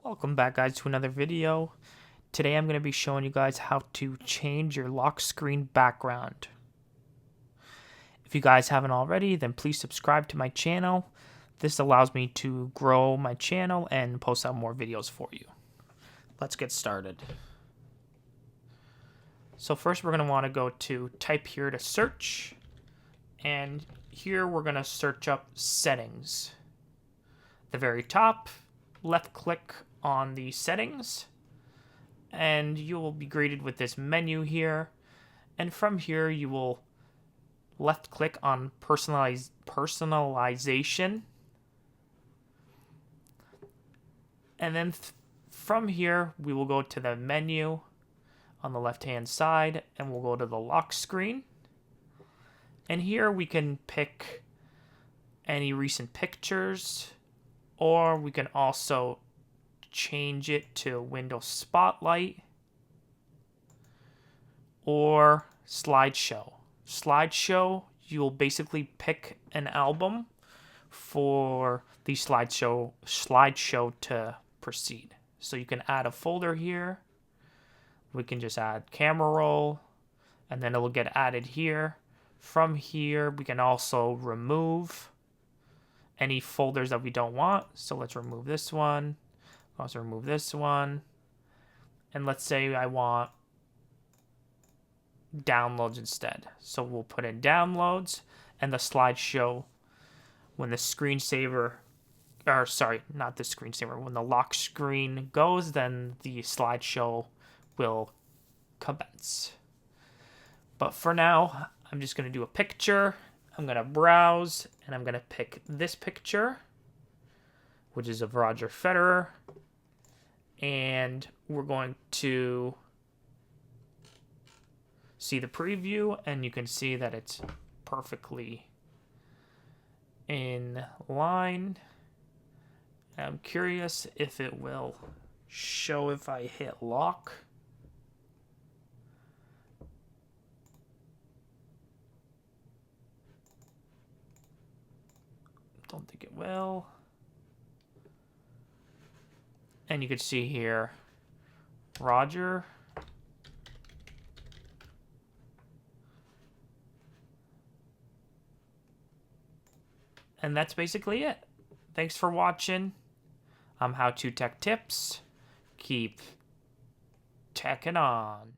Welcome back, guys, to another video. Today I'm going to be showing you guys how to change your lock screen background. If you guys haven't already, then please subscribe to my channel. This allows me to grow my channel and post out more videos for you. Let's get started. So first we're going to want to go to type here to search, and here we're going to search up settings. At the very top, left click on the settings and you will be greeted with this menu here, and from here you will left click on personalization, and then from here we will go to the menu on the left hand side and we'll go to the lock screen, and here we can pick any recent pictures, or we can also change it to Windows Spotlight or Slideshow. Slideshow, you'll basically pick an album for the slideshow to proceed. So you can add a folder here. We can just add camera roll, and then it will get added here. From here, we can also remove any folders that we don't want. So let's remove this one. Also remove this one. And let's say I want downloads instead. So we'll put in downloads, and the slideshow, when the screensaver, or sorry, not the screensaver, when the lock screen goes, then the slideshow will commence. But for now, I'm just going to do a picture. I'm going to browse, and I'm going to pick this picture, which is of Roger Federer. And we're going to see the preview, and you can see that it's perfectly in line. I'm curious if it will show if I hit lock. Don't think it will. And you can see here, Roger. And that's basically it. Thanks for watching. I'm How To Tech Tips. Keep teching on.